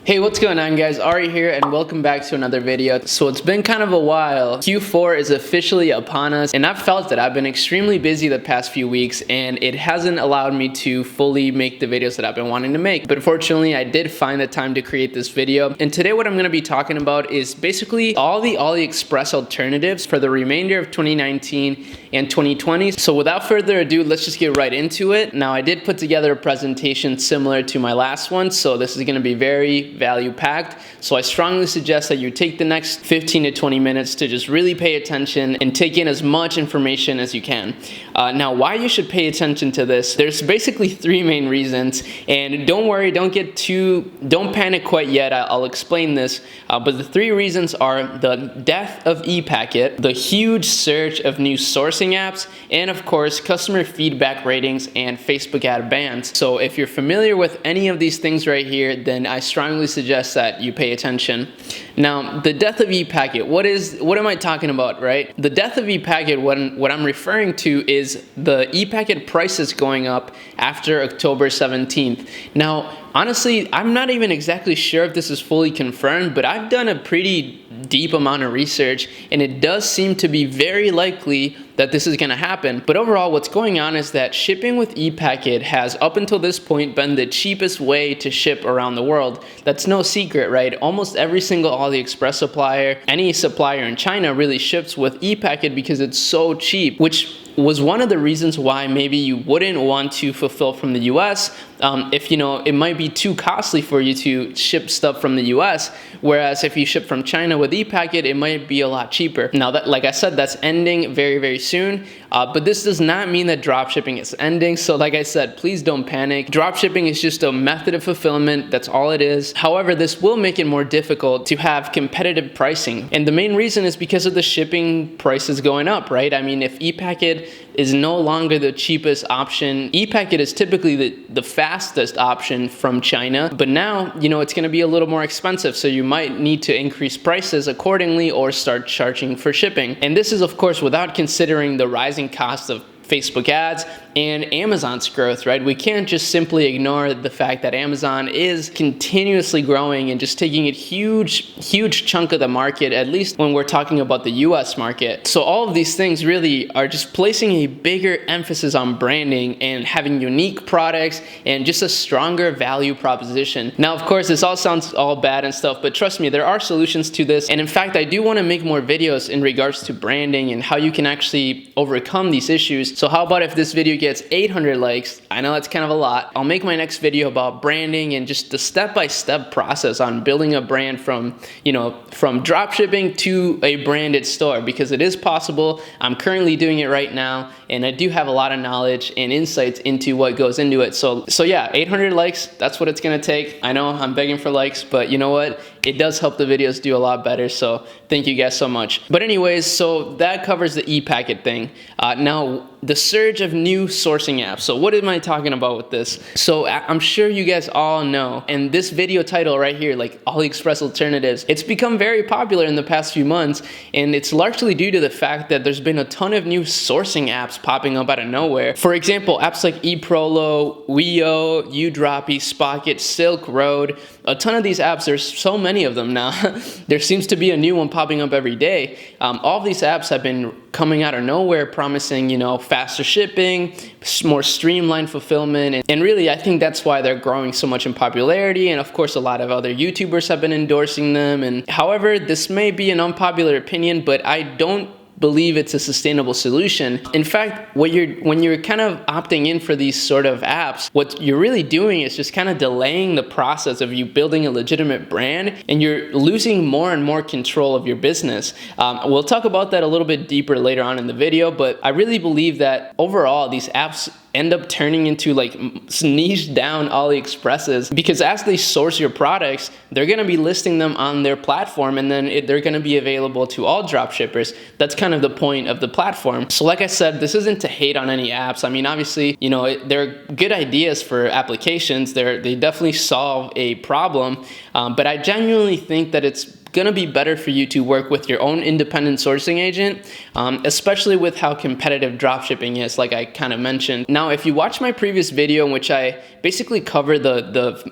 Hey, what's going on guys? Arie here and welcome back to another video. So it's been kind of a while. Q4 is officially upon us and I've felt that I've been extremely busy the past few weeks and it hasn't allowed me to fully make the videos that I've been wanting to make. But fortunately, I did find the time to create this video. And today what I'm going to be talking about is basically all the AliExpress alternatives for the remainder of 2019 and 2020. So without further ado, let's just get right into it. Now I did put together a presentation similar to my last one, so this is going to be very value packed. So I strongly suggest that you take the next 15 to 20 minutes to just really pay attention and take in as much information as you can. Now why you should pay attention to this, there's basically three main reasons, and don't worry, don't panic quite yet. I'll explain this, but the three reasons are the death of ePacket, the huge surge of new sourcing apps, and of course customer feedback ratings and Facebook ad bans. So if you're familiar with any of these things right here, then I strongly suggest that you pay attention. Now, the death of ePacket, what am I talking about, right? The death of ePacket, what I'm referring to is the ePacket prices going up after October 17th. Now, honestly, I'm not even exactly sure if this is fully confirmed, but I've done a pretty deep amount of research and it does seem to be very likely that this is going to happen. But overall, what's going on is that shipping with ePacket has up until this point been the cheapest way to ship around the world. That's no secret, right? Almost every single AliExpress supplier, any supplier in China really ships with ePacket because it's so cheap, which was one of the reasons why maybe you wouldn't want to fulfill from the US if it might be too costly for you to ship stuff from the US, whereas if you ship from China with ePacket, it might be a lot cheaper. Now that, like I said, that's ending very, very soon, but this does not mean that dropshipping is ending. So like I said, please don't panic. Dropshipping is just a method of fulfillment, that's all it is. However, this will make it more difficult to have competitive pricing. And the main reason is because of the shipping prices going up, right? I mean, if ePacket is no longer the cheapest option, ePacket is typically the fastest option from China, but now, it's gonna be a little more expensive, so you might need to increase prices accordingly or start charging for shipping. And this is of course without considering the rising cost of Facebook ads and Amazon's growth, right? We can't just simply ignore the fact that Amazon is continuously growing and just taking a huge chunk of the market, at least when we're talking about the US market. So all of these things really are just placing a bigger emphasis on branding and having unique products and just a stronger value proposition. Now, of course, this all sounds all bad and stuff, but trust me, there are solutions to this. And in fact, I do want to make more videos in regards to branding and how you can actually overcome these issues. So how about if this video gets 800 likes? I know that's kind of a lot. I'll make my next video about branding and just the step-by-step process on building a brand from dropshipping to a branded store, because it is possible. I'm currently doing it right now and I do have a lot of knowledge and insights into what goes into it. So yeah, 800 likes, that's what it's gonna take. I know I'm begging for likes, but you know what? It does help the videos do a lot better, so thank you guys so much. But anyways, so that covers the ePacket thing. Now, the surge of new sourcing apps. So what am I talking about with this? So I'm sure you guys all know, and this video title right here, like AliExpress alternatives, it's become very popular in the past few months, and it's largely due to the fact that there's been a ton of new sourcing apps popping up out of nowhere. For example, apps like eProlo, Weo, Udroppy, Spocket, Silk Road, a ton of these apps, there's so many of them now. There seems to be a new one popping up every day. All of these apps have been coming out of nowhere promising, faster shipping, more streamlined fulfillment. And really, I think that's why they're growing so much in popularity. And of course, a lot of other YouTubers have been endorsing them. And however, this may be an unpopular opinion, but I don't believe it's a sustainable solution. In fact, when you're kind of opting in for these sort of apps, what you're really doing is just kind of delaying the process of you building a legitimate brand, and you're losing more and more control of your business. We'll talk about that a little bit deeper later on in the video, but I really believe that overall these apps end up turning into like niche down AliExpresses, because as they source your products, they're going to be listing them on their platform, and then they're going to be available to all dropshippers. That's kind of the point of the platform. So like I said, this isn't to hate on any apps. I mean, obviously, they're good ideas for applications. They definitely solve a problem, but I genuinely think that it's gonna be better for you to work with your own independent sourcing agent, especially with how competitive dropshipping is, like I kind of mentioned. Now, if you watch my previous video in which I basically cover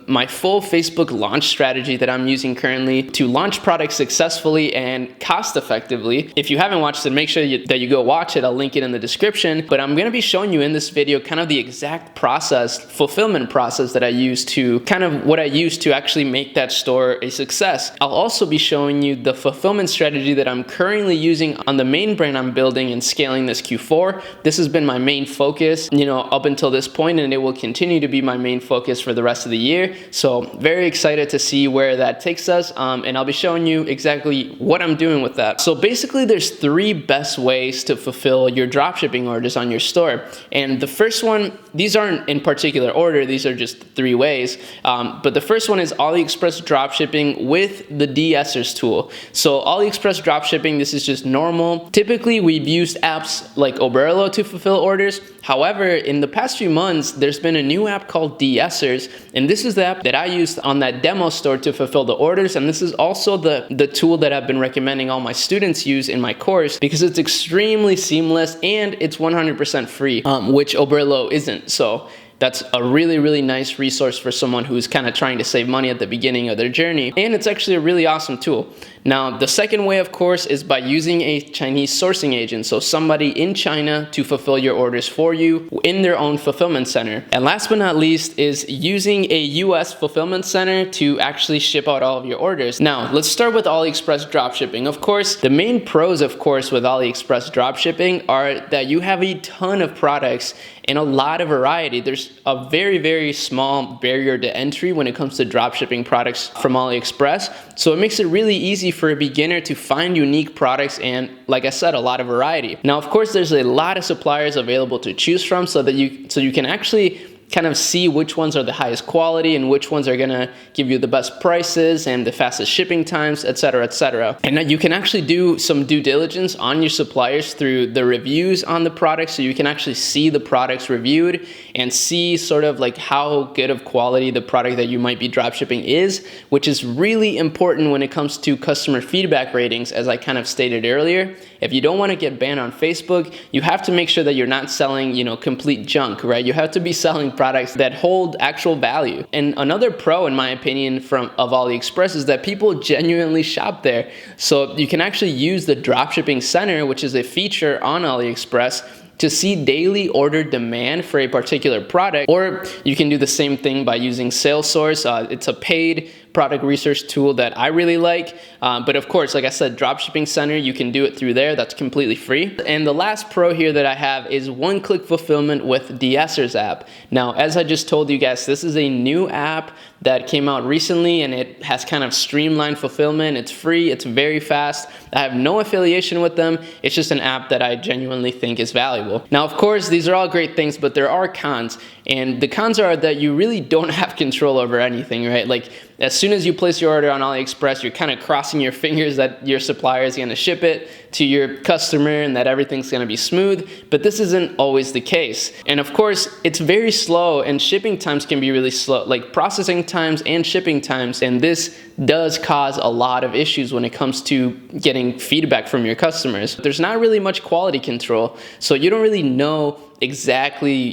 my full Facebook launch strategy that I'm using currently to launch products successfully and cost effectively, if you haven't watched it, make sure that you go watch it. I'll link it in the description. But I'm gonna be showing you in this video kind of the exact process, fulfillment process that I use to kind of what I use to actually make that store a success. I'll also be showing you the fulfillment strategy that I'm currently using on the main brand I'm building and scaling this Q4. This has been my main focus, up until this point, and it will continue to be my main focus for the rest of the year. So very excited to see where that takes us, and I'll be showing you exactly what I'm doing with that. So basically there's 3 best ways to fulfill your dropshipping orders on your store. And the first one, these aren't in particular order, these are just 3 ways. But the first one is AliExpress dropshipping with the de-essers tool. So AliExpress dropshipping, this is just normal. Typically we've used apps like Oberlo to fulfill orders. However, in the past few months, there's been a new app called de-essers, and this is the app that I used on that demo store to fulfill the orders. And this is also the tool that I've been recommending all my students use in my course because it's extremely seamless and it's 100% free, which Oberlo isn't. So that's a really, really nice resource for someone who's kind of trying to save money at the beginning of their journey. And it's actually a really awesome tool. Now, the second way, of course, is by using a Chinese sourcing agent. So somebody in China to fulfill your orders for you in their own fulfillment center. And last but not least is using a US fulfillment center to actually ship out all of your orders. Now, let's start with AliExpress dropshipping. Of course, the main pros, of course, with AliExpress dropshipping are that you have a ton of products and a lot of variety. There's a very, very small barrier to entry when it comes to dropshipping products from AliExpress. So it makes it really easy for a beginner to find unique products and, like I said, a lot of variety. Now, of course, there's a lot of suppliers available to choose from so you can actually kind of see which ones are the highest quality and which ones are gonna give you the best prices and the fastest shipping times, etc., etc. And you can actually do some due diligence on your suppliers through the reviews on the products, so you can actually see the products reviewed and see sort of like how good of quality the product that you might be dropshipping is, which is really important when it comes to customer feedback ratings, as I kind of stated earlier. If you don't want to get banned on Facebook, you have to make sure that you're not selling, complete junk, right? You have to be selling products that hold actual value. And another pro, in my opinion, of AliExpress is that people genuinely shop there. So you can actually use the Dropshipping Center, which is a feature on AliExpress, to see daily order demand for a particular product, or you can do the same thing by using SalesSource. It's a paid product research tool that I really like. But of course, like I said, Dropshipping Center, you can do it through there. That's completely free. And the last pro here that I have is one-click fulfillment with de-essers app. Now, as I just told you guys, this is a new app that came out recently, and it has kind of streamlined fulfillment. It's free, it's very fast. I have no affiliation with them. It's just an app that I genuinely think is valuable. Now, of course, these are all great things, but there are cons. And the cons are that you really don't have control over anything, right? Like, as soon as you place your order on AliExpress, you're kind of crossing your fingers that your supplier is going to ship it to your customer and that everything's going to be smooth, but this isn't always the case. And of course, it's very slow, and shipping times can be really slow, like processing times and shipping times, and this does cause a lot of issues when it comes to getting feedback from your customers. There's not really much quality control, so you don't really know exactly,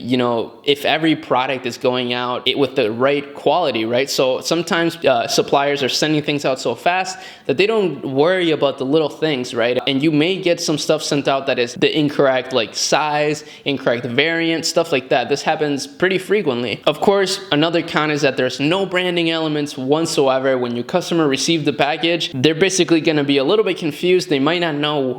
if every product is going out with the right quality, right? So sometimes suppliers are sending things out so fast that they don't worry about the little things, right? And you may get some stuff sent out that is the incorrect size, incorrect variant, stuff like that. This happens pretty frequently. Of course, another con is that there's no branding elements whatsoever. When your customer receives the package, they're basically going to be a little bit confused. They might not know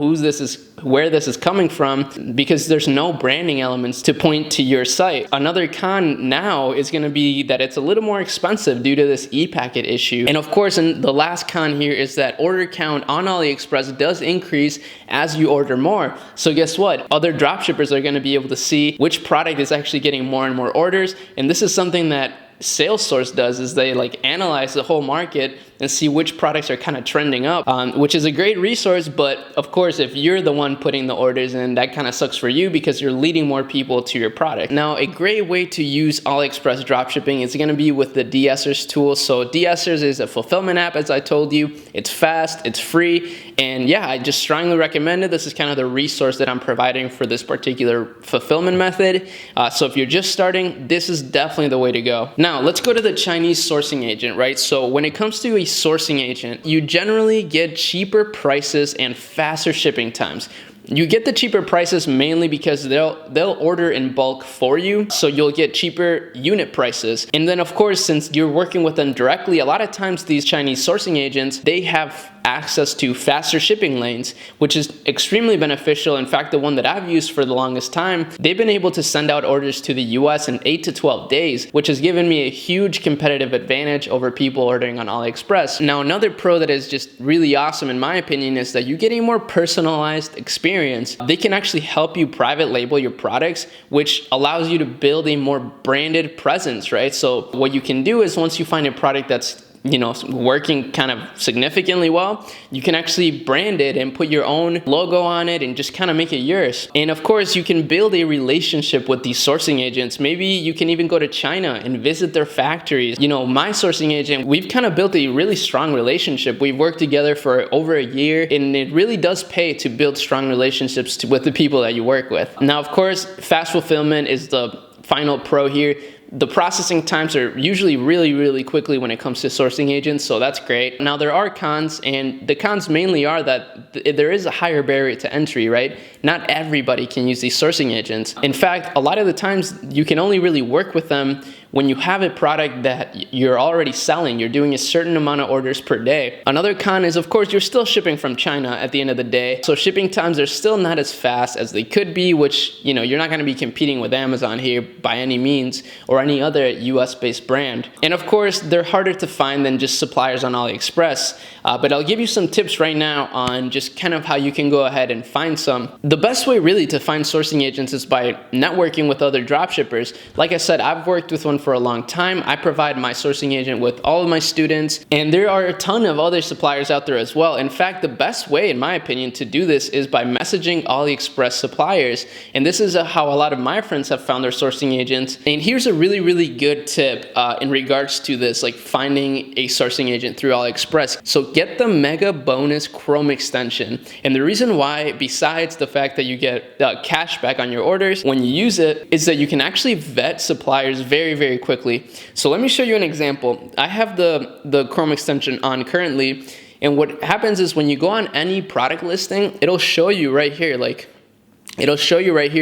where this is coming from because there's no branding elements to point to your site. Another con now is going to be that it's a little more expensive due to this e-packet issue. And of course, and the last con here is that order count on AliExpress does increase as you order more. So guess what? Other dropshippers are going to be able to see which product is actually getting more and more orders. And this is something that sales source does is they like analyze the whole market and see which products are kind of trending up, which is a great resource. But of course, if you're the one putting the orders in, that kind of sucks for you because you're leading more people to your product. Now, a great way to use AliExpress dropshipping is going to be with the DSers tool. So DSers is a fulfillment app, as I told you. It's fast, it's free, and yeah, I just strongly recommend it. This is kind of the resource that I'm providing for this particular fulfillment method. So if you're just starting, this is definitely the way to go. Now, let's go to the Chinese sourcing agent, right? So when it comes to a sourcing agent, you generally get cheaper prices and faster shipping times. You get the cheaper prices mainly because they'll order in bulk for you, so you'll get cheaper unit prices. And then of course, since you're working with them directly, a lot of times these Chinese sourcing agents, they have access to faster shipping lanes, which is extremely beneficial. In fact, the one that I've used for the longest time, they've been able to send out orders to the US in 8 to 12 days, which has given me a huge competitive advantage over people ordering on AliExpress. Now, another pro that is just really awesome in my opinion is that you get a more personalized experience. They can actually help you private label your products, which allows you to build a more branded presence, right? So what you can do is once you find a product that's working kind of significantly well, you can actually brand it and put your own logo on it and just kind of make it yours. And of course, you can build a relationship with these sourcing agents. Maybe you can even go to China and visit their factories. My sourcing agent, we've kind of built a really strong relationship. We've worked together for over a year, and it really does pay to build strong relationships with the people that you work with. Now, of course, fast fulfillment is the final pro here. The processing times are usually really quickly when it comes to sourcing agents, so that's great. Now, there are cons, and the cons mainly are that there is a higher barrier to entry, right? Not everybody can use these sourcing agents. In fact, a lot of the times you can only really work with them when you have a product that you're already selling. You're doing a certain amount of orders per day. Another con is, of course, you're still shipping from China at the end of the day, so shipping times are still not as fast as they could be, which, you're not gonna be competing with Amazon here by any means, or any other US-based brand. And of course, they're harder to find than just suppliers on AliExpress, but I'll give you some tips right now on just kind of how you can go ahead and find some. The best way really to find sourcing agents is by networking with other dropshippers. Like I said, I've worked with one for a long time. I provide my sourcing agent with all of my students, and there are a ton of other suppliers out there as well. In fact, the best way, in my opinion, to do this is by messaging AliExpress suppliers. And this is how a lot of my friends have found their sourcing agents. And here's a really good tip in regards to this, like finding a sourcing agent through AliExpress. So get the mega bonus Chrome extension. And the reason why, besides the fact that you get cash back on your orders when you use it, is that you can actually vet suppliers very quickly. So let me show you an example. I have the Chrome extension on currently, and what happens is when you go on any product listing, it'll show you right here,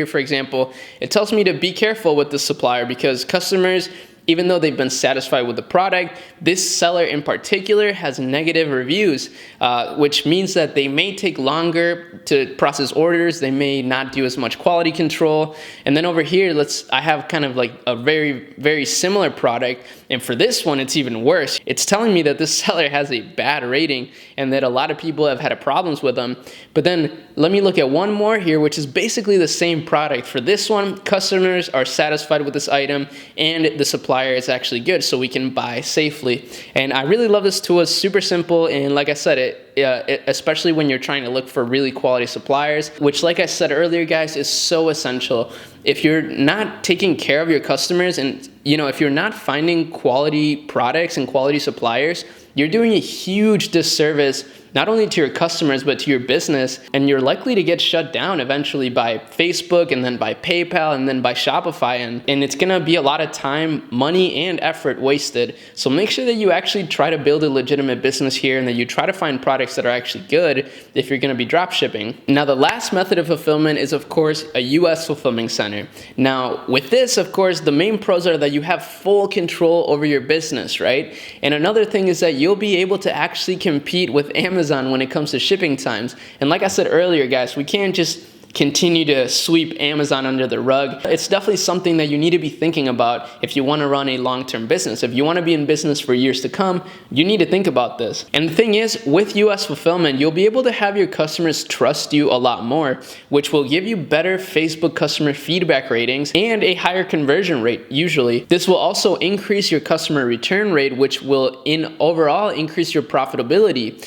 for example, it tells me to be careful with the supplier because customers, even though they've been satisfied with the product, this seller in particular has negative reviews, which means that they may take longer to process orders. They may not do as much quality control. And then over here, I have kind of like a very similar product. And for this one, it's even worse. It's telling me that this seller has a bad rating and that a lot of people have had problems with them. But then let me look at one more here, which is basically the same product. For this one, customers are satisfied with this item and the supplier is actually good, so we can buy safely. And I really love this tool. It's super simple, and like I said, especially when you're trying to look for really quality suppliers, which, like I said earlier, guys, is so essential. If you're not taking care of your customers and if you're not finding quality products and quality suppliers, you're doing a huge disservice not only to your customers, but to your business. And you're likely to get shut down eventually by Facebook and then by PayPal and then by Shopify. And it's gonna be a lot of time, money, and effort wasted. So make sure that you actually try to build a legitimate business here and that you try to find products that are actually good if you're gonna be drop shipping. Now, the last method of fulfillment is, of course, a US fulfillment center. Now, with this, of course, the main pros are that you have full control over your business, right? And another thing is that you'll be able to actually compete with Amazon when it comes to shipping times. And like I said earlier, guys, we can't just continue to sweep Amazon under the rug. It's definitely something that you need to be thinking about if you want to run a long-term business. If you want to be in business for years to come, you need to think about this. And the thing is, with US fulfillment, you'll be able to have your customers trust you a lot more, which will give you better Facebook customer feedback ratings and a higher conversion rate, usually. This will also increase your customer return rate, which will overall increase your profitability.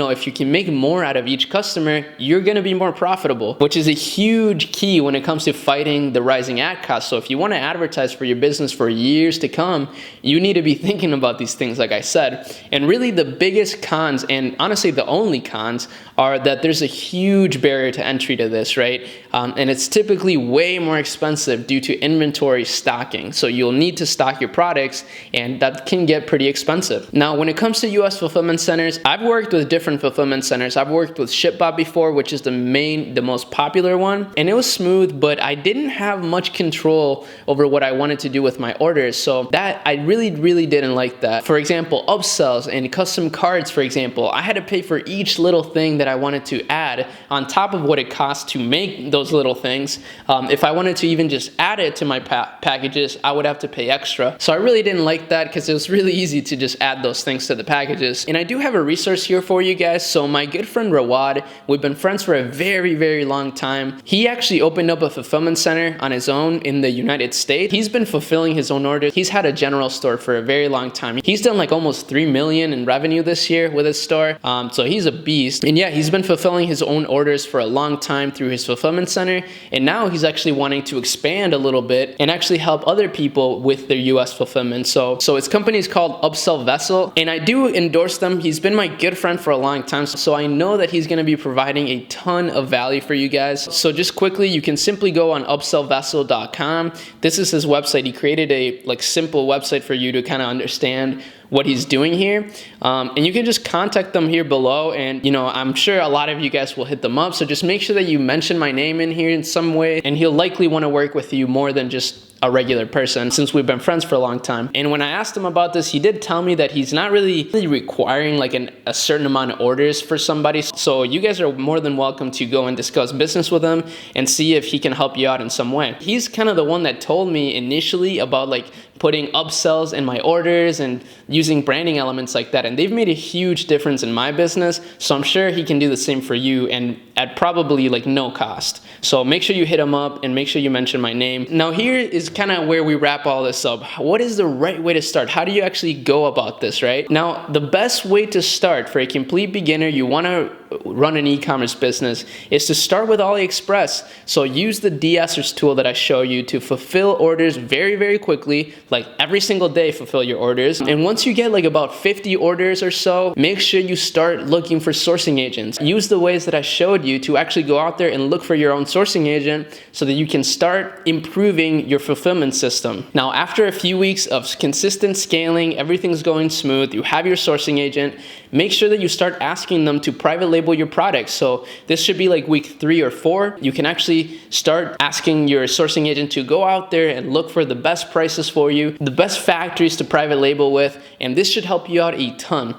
If you can make more out of each customer, you're going to be more profitable, which is a huge key when it comes to fighting the rising ad costs. So if you want to advertise for your business for years to come, you need to be thinking about these things, like I said. And really the biggest cons, and honestly the only cons, are that there's a huge barrier to entry to this, right? And it's typically way more expensive due to inventory stocking. So you'll need to stock your products, and that can get pretty expensive. Now, when it comes to US fulfillment centers, I've worked with different fulfillment centers. I've worked with ShipBot before, which is the most popular one, and it was smooth, but I didn't have much control over what I wanted to do with my orders. So that I really didn't like that. For example, upsells and custom cards, for example, I had to pay for each little thing that I wanted to add on top of what it costs to make those little things. If I wanted to even just add it to my packages, I would have to pay extra. So I really didn't like that because it was really easy to just add those things to the packages. And I do have a resource here for you guys. So my good friend Rawad, we've been friends for a very long time. He actually opened up a fulfillment center on his own in the United States. He's been fulfilling his own orders. He's had a general store for a very long time. He's done like almost 3 million in revenue this year with his store. So he's a beast. And yeah, he's been fulfilling his own orders for a long time through his fulfillment center. And now he's actually wanting to expand a little bit and actually help other people with their US fulfillment. So his company is called Upsell Vessel, and I do endorse them. He's been my good friend for a long time, so I know that he's going to be providing a ton of value for you guys. So just quickly, you can simply go on upsellvessel.com. This is his website. He created a simple website for you to kind of understand what he's doing here, and you can just contact them here below, and I'm sure a lot of you guys will hit them up. So just make sure that you mention my name in here in some way, and he'll likely want to work with you more than just a regular person, since we've been friends for a long time. And when I asked him about this, he did tell me that he's not really requiring a certain amount of orders for somebody. So you guys are more than welcome to go and discuss business with him and see if he can help you out in some way. He's kind of the one that told me initially about putting upsells in my orders and using branding elements like that. And they've made a huge difference in my business. So I'm sure he can do the same for you, and at probably no cost. So make sure you hit him up and make sure you mention my name. Now here is kind of where we wrap all this up. What is the right way to start? How do you actually go about this, right? Now, the best way to start for a complete beginner, you want to run an e-commerce business, is to start with AliExpress. So use the de-essers tool that I show you to fulfill orders very quickly, every single day fulfill your orders. And once you get about 50 orders or so, make sure you start looking for sourcing agents. Use the ways that I showed you to actually go out there and look for your own sourcing agent so that you can start improving your fulfillment system. Now, after a few weeks of consistent scaling, everything's going smooth, you have your sourcing agent, make sure that you start asking them to private label your products. So this should be week 3 or 4. You can actually start asking your sourcing agent to go out there and look for the best prices for you, the best factories to private label with, and this should help you out a ton.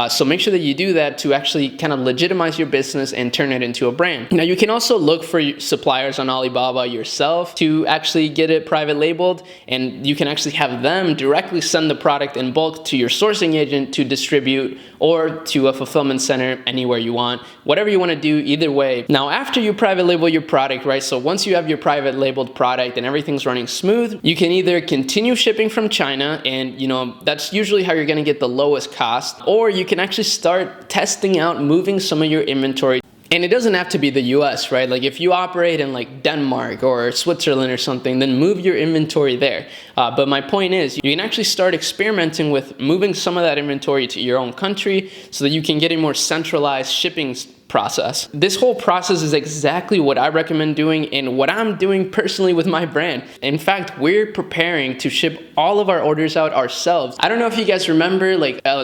So make sure that you do that to actually kind of legitimize your business and turn it into a brand. Now, you can also look for suppliers on Alibaba yourself to actually get it private labeled, and you can actually have them directly send the product in bulk to your sourcing agent to distribute, or to a fulfillment center anywhere you want. Whatever you want to do, either way. Now, after you private label your product, right? So once you have your private labeled product and everything's running smooth, you can either continue shipping from China, and that's usually how you're going to get the lowest cost, or you can actually start testing out moving some of your inventory. And it doesn't have to be the US, right? If you operate in Denmark or Switzerland or something, then move your inventory there. But my point is, you can actually start experimenting with moving some of that inventory to your own country so that you can get a more centralized shipping process. This whole process is exactly what I recommend doing and what I'm doing personally with my brand. In fact, we're preparing to ship all of our orders out ourselves. I don't know if you guys remember,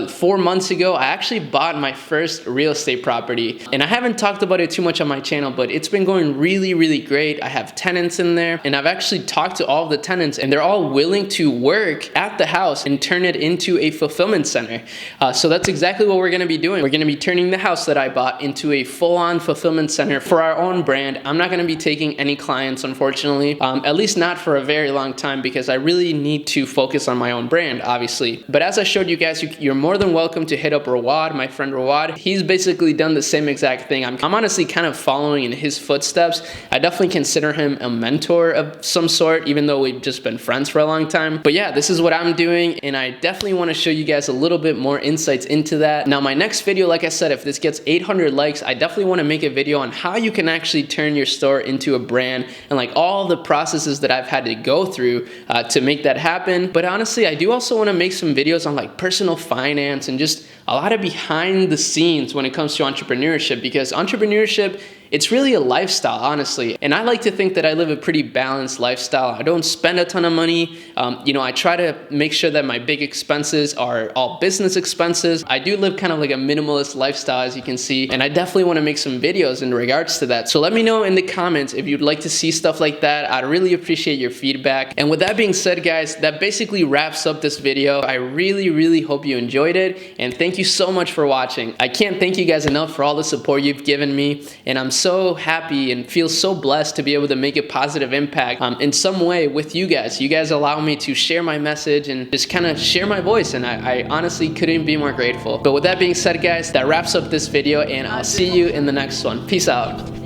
4 months ago, I actually bought my first real estate property, and I haven't talked about it too much on my channel, but it's been going really great. I have tenants in there, and I've actually talked to all of the tenants, and they're all willing to work at the house and turn it into a fulfillment center. So that's exactly what we're gonna be doing. We're gonna be turning the house that I bought into a full-on fulfillment center for our own brand. I'm not going to be taking any clients, unfortunately, at least not for a very long time, because I really need to focus on my own brand, obviously. But as I showed you guys, you're more than welcome to hit up Rawad, my friend Rawad. He's basically done the same exact thing. I'm honestly kind of following in his footsteps. I definitely consider him a mentor of some sort, even though we've just been friends for a long time. But yeah, this is what I'm doing, and I definitely want to show you guys a little bit more insights into that. Now, my next video, like I said, if this gets 800 likes, I definitely want to make a video on how you can actually turn your store into a brand and like all the processes that I've had to go through to make that happen. But honestly, I do also want to make some videos on like personal finance and just a lot of behind the scenes when it comes to entrepreneurship, because entrepreneurship, it's really a lifestyle, honestly. And I like to think that I live a pretty balanced lifestyle. I don't spend a ton of money. I try to make sure that my big expenses are all business expenses. I do live kind of like a minimalist lifestyle, as you can see. And I definitely want to make some videos in regards to that. So let me know in the comments if you'd like to see stuff like that. I'd really appreciate your feedback. And with that being said, guys, that basically wraps up this video. I really, really hope you enjoyed it. And thank you so much for watching. I can't thank you guys enough for all the support you've given me. And I'm so happy and feel so blessed to be able to make a positive impact in some way with you guys. You guys allow me to share my message and just kind of share my voice, and I honestly couldn't be more grateful. But with that being said, guys, that wraps up this video, and I'll see you in the next one. Peace out.